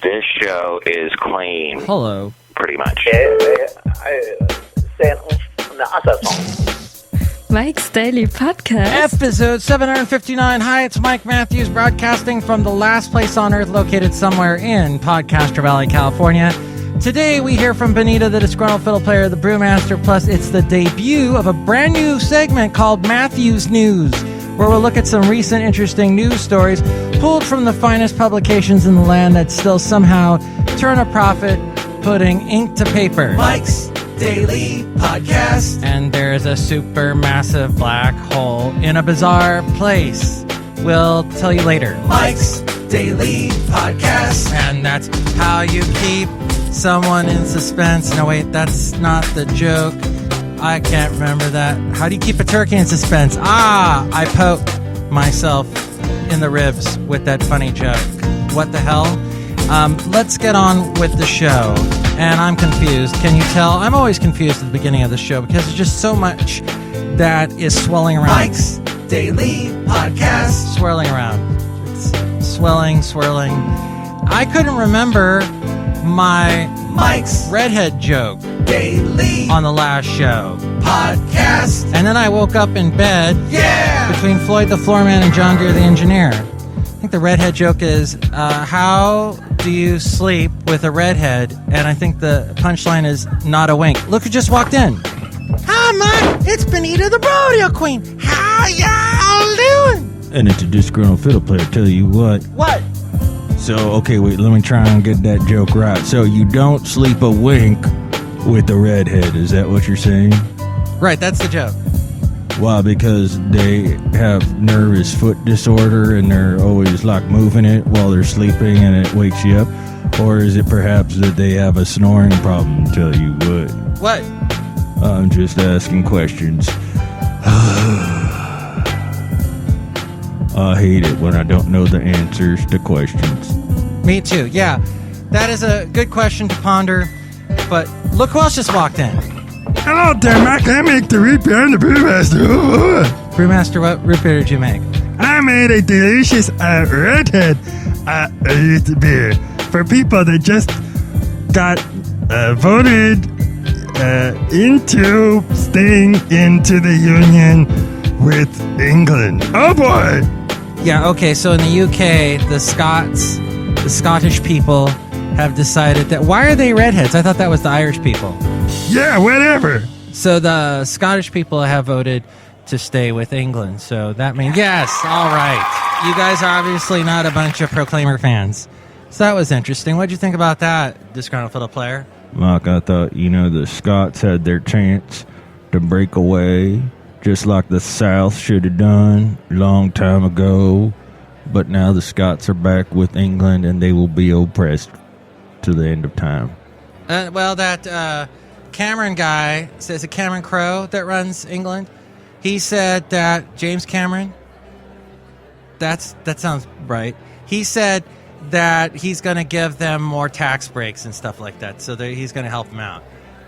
This show is clean. Hello. Pretty much. Mike's Daily Podcast. Episode 759. Hi, it's Mike Matthews broadcasting from the last place on earth located somewhere in Podcaster Valley, California. Today we hear from Benita, the Disgruntled Fiddle Player, the Brewmaster, plus it's the debut of a brand new segment called Matthews News, where we'll look at some recent interesting news stories pulled from the finest publications in the land that still somehow turn a profit putting ink to paper. Mike's Daily Podcast. And there's a super massive black hole in a bizarre place. We'll tell you later. Mike's Daily Podcast. And that's how you keep someone in suspense. No, wait, that's not the joke. I can't remember that. How do you keep a turkey in suspense? I poke myself in the ribs with that funny joke. What the hell? Let's get on with the show. And I'm confused. Can you tell? I'm always confused at the beginning of the show because there's just so much that is swirling around. Mike's Daily Podcast. Swirling around. It's swirling. I couldn't remember my Mike's redhead joke Daily on the last show. Podcast. And then I woke up in bed between Floyd the Floorman and John Deere the Engineer. I think the redhead joke is, how do you sleep with a redhead? And I think the punchline is not a wink. Look who just walked in. Hi, Mike. It's Benita the Rodeo Queen. How y'all doing? And it's a disgruntled fiddle player, tell you what. What? So, okay, wait, let me try and get that joke right. So you don't sleep a wink with a redhead, is that what you're saying? Right, that's the joke. Why? Because they have nervous foot disorder and they're always like moving it while they're sleeping and it wakes you up? Or is it perhaps that they have a snoring problem, tell you what? What? I'm just asking questions. I hate it when I don't know the answers to questions. Me too, yeah. That is a good question to ponder. But look who else just walked in. Hello there, Mike. I make the root beer and the Brewmaster. Brewmaster, what root beer did you make? I made a delicious redhead root beer for people that just got voted into staying into the union with England. Oh boy! Yeah, okay, so in the UK, the Scottish people have decided that... Why are they redheads? I thought that was the Irish people. Yeah, whatever. So the Scottish people have voted to stay with England. So that means... Yes, all right. You guys are obviously not a bunch of Proclaimer fans. So that was interesting. What'd you think about that, Disgruntled Fiddle Player? Like, I thought, the Scots had their chance to break away, just like the South should have done a long time ago. But now the Scots are back with England, and they will be oppressed to the end of time. That Cameron guy, says a Cameron Crowe that runs England, he said that James Cameron, that sounds right. He said that he's going to give them more tax breaks and stuff like that, so he's going to help them out.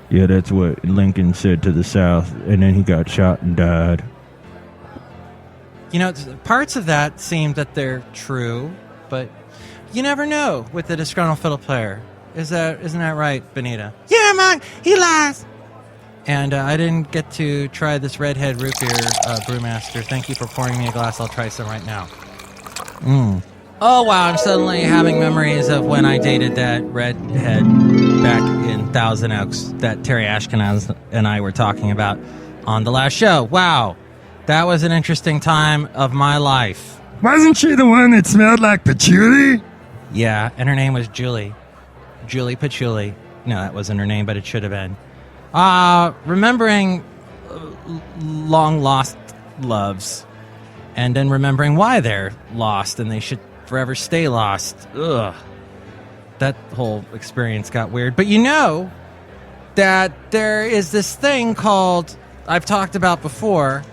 Yeah, that's what Lincoln said to the South, and then he got shot and died. Parts of that seem that they're true, but you never know with the Disgruntled Fiddle Player. Isn't that right, Benita? Yeah, Mike, he lies. And I didn't get to try this redhead root beer, Brewmaster. Thank you for pouring me a glass. I'll try some right now. Oh, wow, I'm suddenly having memories of when I dated that redhead back in Thousand Oaks that Terry Ashkenaz and I were talking about on the last show. Wow, that was an interesting time of my life. Wasn't she the one that smelled like patchouli? Yeah, and her name was Julie. Julie Patchouli. No, that wasn't her name, but it should have been. Remembering long-lost loves, and then remembering why they're lost and they should forever stay lost. Ugh. That whole experience got weird. But that there is this thing called, I've talked about before,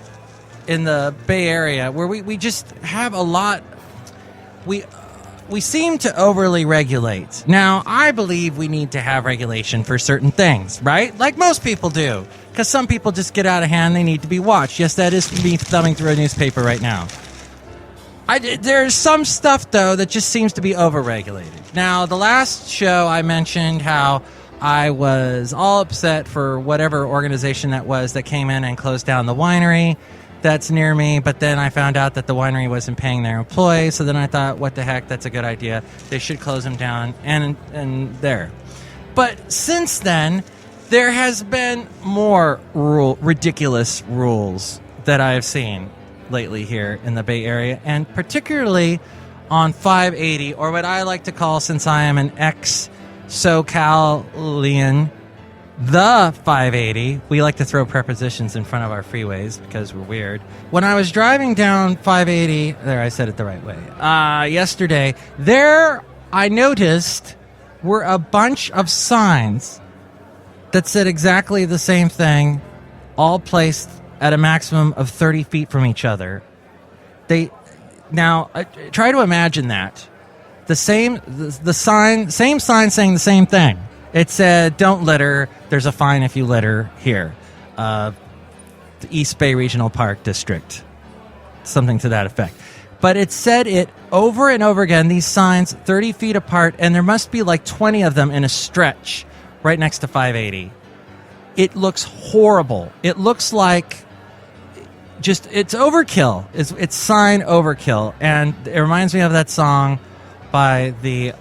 in the Bay Area, where we just have a lot... We seem to overly regulate. Now, I believe we need to have regulation for certain things, right? Like most people do. Because some people just get out of hand, they need to be watched. Yes, that is me thumbing through a newspaper right now. There's some stuff, though, that just seems to be overregulated. Now, the last show I mentioned how I was all upset for whatever organization that was that came in and closed down the winery that's near me, but then I found out that the winery wasn't paying their employees, so then I thought, what the heck, that's a good idea. They should close them down, and there. But since then, there has been more ridiculous rules that I've seen lately here in the Bay Area, and particularly on 580, or what I like to call, since I am an ex-SoCalian, the 580. We like to throw prepositions in front of our freeways because we're weird. When I was driving down 580, there, I said it the right way, yesterday, there I noticed were a bunch of signs that said exactly the same thing, all placed at a maximum of 30 feet from each other. Now, try to imagine that. The same sign saying the same thing. It said, don't litter, there's a fine if you litter here. The East Bay Regional Park District. Something to that effect. But it said it over and over again, these signs 30 feet apart, and there must be like 20 of them in a stretch right next to 580. It looks horrible. It looks like it's overkill. It's sign overkill. And it reminds me of that song by the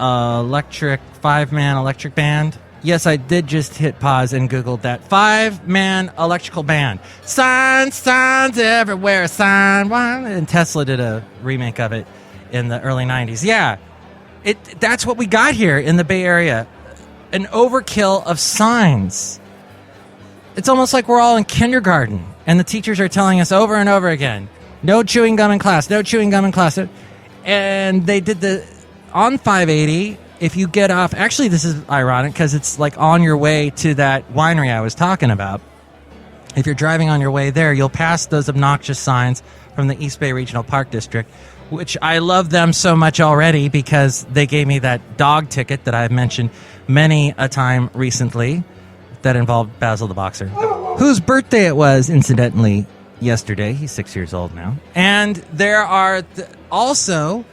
five-man electric band. Yes, I did just hit pause and Googled that. 5-man electrical band. Signs everywhere, sign one. And Tesla did a remake of it in the early 90s. Yeah, that's what we got here in the Bay Area. An overkill of signs. It's almost like we're all in kindergarten, and the teachers are telling us over and over again, no chewing gum in class, no chewing gum in class. And they did on 580, if you get off, actually this is ironic because it's like on your way to that winery I was talking about. If you're driving on your way there, you'll pass those obnoxious signs from the East Bay Regional Park District, which I love them so much already because they gave me that dog ticket that I've mentioned many a time recently that involved Basil the Boxer, whose birthday it was, incidentally, yesterday. He's 6 years old now. And there are also,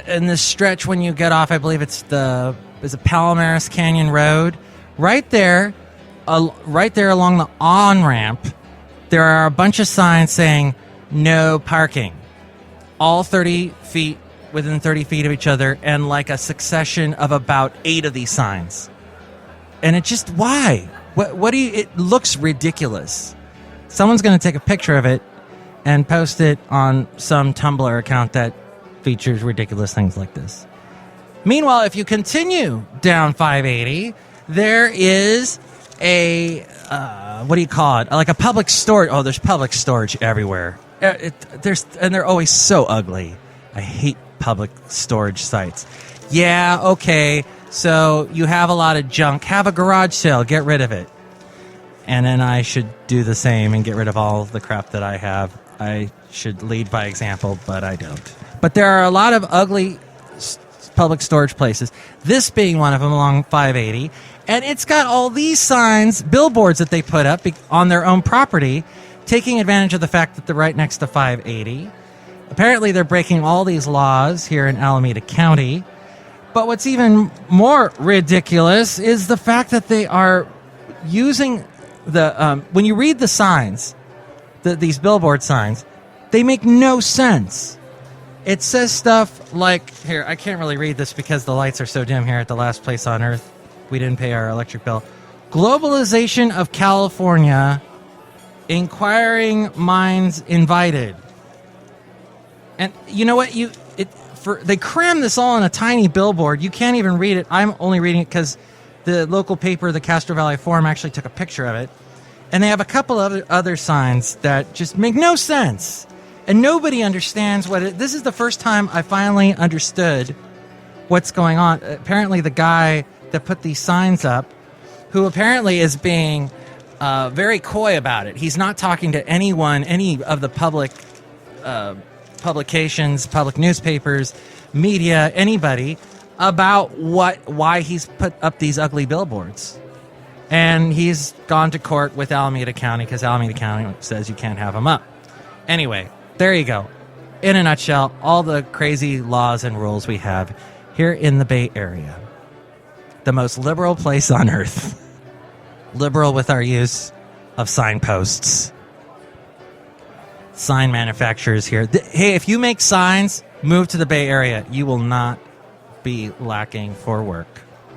in this stretch when you get off, I believe it's Palomares Canyon Road, right there along the on-ramp, there are a bunch of signs saying no parking. All 30 feet, within 30 feet of each other, and like a succession of about 8 of these signs. And it just, why? It looks ridiculous. Someone's going to take a picture of it and post it on some Tumblr account that features ridiculous things like this. Meanwhile, if you continue down 580, there is a, what do you call it? Like a public storage. Oh, there's public storage everywhere. And they're always so ugly. I hate public storage sites. Yeah, okay. So you have a lot of junk. Have a garage sale. Get rid of it. And then I should do the same and get rid of all the crap that I have. I should lead by example, but I don't. But there are a lot of ugly public storage places, this being one of them along 580. And it's got all these signs, billboards that they put up on their own property, taking advantage of the fact that they're right next to 580. Apparently they're breaking all these laws here in Alameda County. But what's even more ridiculous is the fact that they are using when you read the signs, these billboard signs, they make no sense. It says stuff like, here, I can't really read this because the lights are so dim here at the last place on earth. We didn't pay our electric bill. Globalization of California, inquiring minds invited. And you know what? They cram this all on a tiny billboard. You can't even read it. I'm only reading it because the local paper, the Castro Valley Forum, actually took a picture of it. And they have a couple of other signs that just make no sense. And nobody understands this is the first time I finally understood what's going on. Apparently the guy that put these signs up, who apparently is being very coy about it. He's not talking to anyone, any of the public publications, public newspapers, media, anybody, about why he's put up these ugly billboards. And he's gone to court with Alameda County because Alameda County says you can't have them up. Anyway, there you go. in a nutshell, all the crazy laws and rules we have here in the Bay Area. The most liberal place on earth. Liberal with our use of signposts. Sign manufacturers here. Hey, if you make signs, move to the Bay Area. You will not be lacking for work.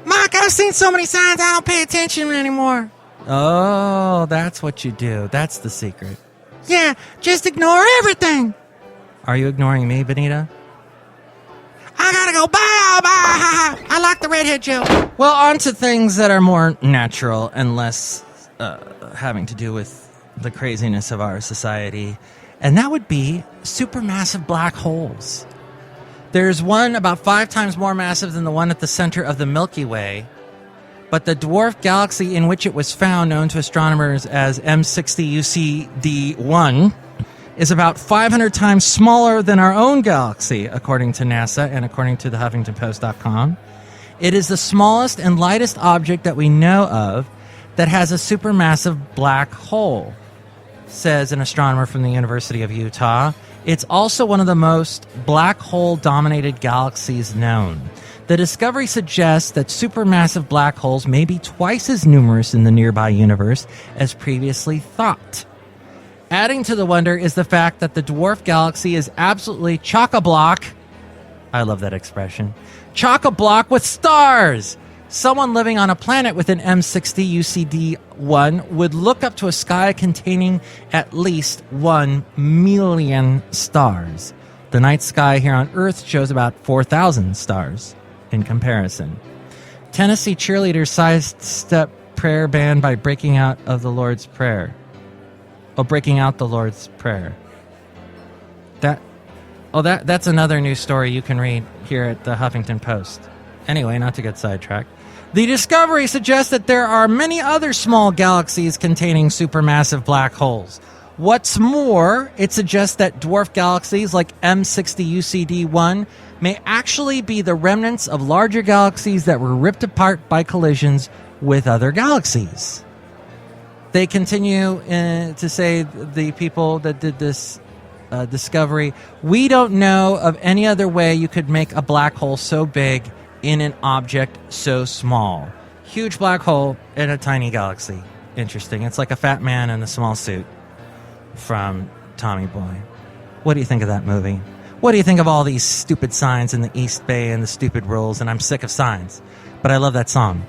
Mike, I've seen so many signs, I don't pay attention anymore. Oh, that's what you do. That's the secret. Yeah, just ignore everything. Are you ignoring me, Benita? I gotta go. Bye. I like the redhead joke. Well, on to things that are more natural and less having to do with the craziness of our society. And that would be supermassive black holes. There's one about 5 times more massive than the one at the center of the Milky Way. But the dwarf galaxy in which it was found, known to astronomers as M60UCD1, is about 500 times smaller than our own galaxy, according to NASA and according to the HuffingtonPost.com. It is the smallest and lightest object that we know of that has a supermassive black hole, says an astronomer from the University of Utah. It's also one of the most black hole-dominated galaxies known. The discovery suggests that supermassive black holes may be twice as numerous in the nearby universe as previously thought. Adding to the wonder is the fact that the dwarf galaxy is absolutely chock-a-block. I love that expression. Chock-a-block with stars! Someone living on a planet with an M60UCD1 would look up to a sky containing at least 1 million stars. The night sky here on Earth shows about 4,000 stars in comparison. Tennessee cheerleaders sidestep prayer ban by breaking out of the Lord's Prayer. Breaking out the Lord's Prayer. That's another news story you can read here at the Huffington Post. Anyway, not to get sidetracked. The discovery suggests that there are many other small galaxies containing supermassive black holes. What's more, it suggests that dwarf galaxies like M60UCD1 may actually be the remnants of larger galaxies that were ripped apart by collisions with other galaxies. They continue to say, the people that did this discovery, we don't know of any other way you could make a black hole so big in an object so small. Huge black hole in a tiny galaxy. Interesting. It's like a fat man in a small suit from Tommy Boy. What do you think of that movie? What do you think of all these stupid signs in the East Bay and the stupid rules? And I'm sick of signs, but I love that song.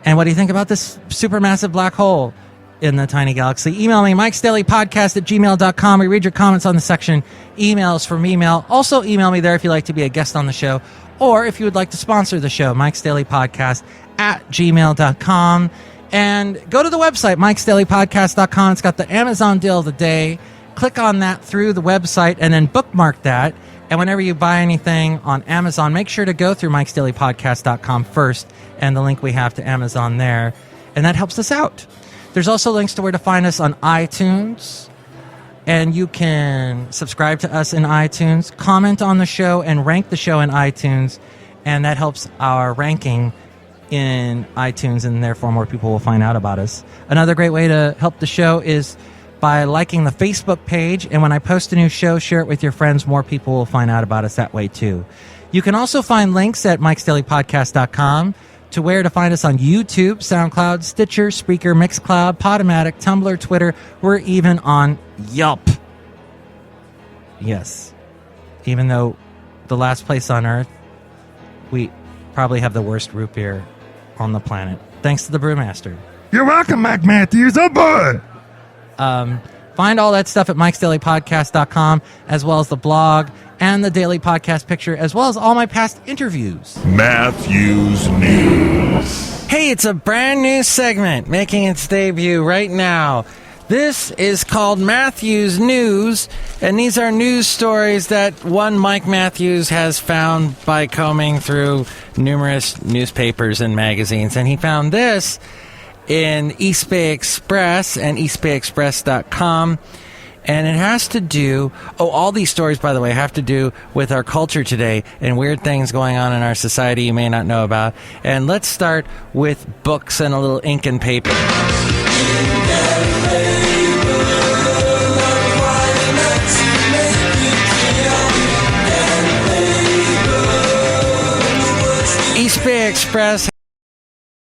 And what do you think about this supermassive black hole in the tiny galaxy? Email me, MIKEs-DAILY-PODCAST@gmail.com. We read your comments on the section emails from email. Also email me there if you'd like to be a guest on the show, or if you would like to sponsor the show, MIKEs-DAILY-PODCAST@gmail.com. And go to the website, MIKEs-DAILY-PODCAST.com. It's got the Amazon deal of the day. Click on that through the website and then bookmark that. And whenever you buy anything on Amazon, make sure to go through MIKEs-DAILY-PODCAST.com first and the link we have to Amazon there. And that helps us out. There's also links to where to find us on iTunes. And you can subscribe to us in iTunes, comment on the show, and rank the show in iTunes. And that helps our ranking in iTunes, and therefore more people will find out about us. Another great way to help the show is by liking the Facebook page. And when I post a new show, share it with your friends. More people will find out about us that way, too. You can also find links at MIKEs-DAILY-PODCAST.com to where to find us on YouTube, SoundCloud, Stitcher, Spreaker, Mixcloud, Podomatic, Tumblr, Twitter. We're even on Yelp. Yes. Even though the last place on Earth, we probably have the worst root beer on the planet. Thanks to the Brewmaster. You're welcome, Mike Matthews. Oh, boy. Find all that stuff at MIKEs-DAILY-PODCAST.com, as well as the blog and the daily podcast picture, as well as all my past interviews. Matthews News. Hey, it's a brand new segment making its debut right now. This is called Matthews News, and these are news stories that one Mike Matthews has found by combing through numerous newspapers and magazines. And he found this in East Bay Express and eastbayexpress.com. And it has to do, all these stories, by the way, have to do with our culture today and weird things going on in our society you may not know about. And let's start with books and a little ink and paper. Express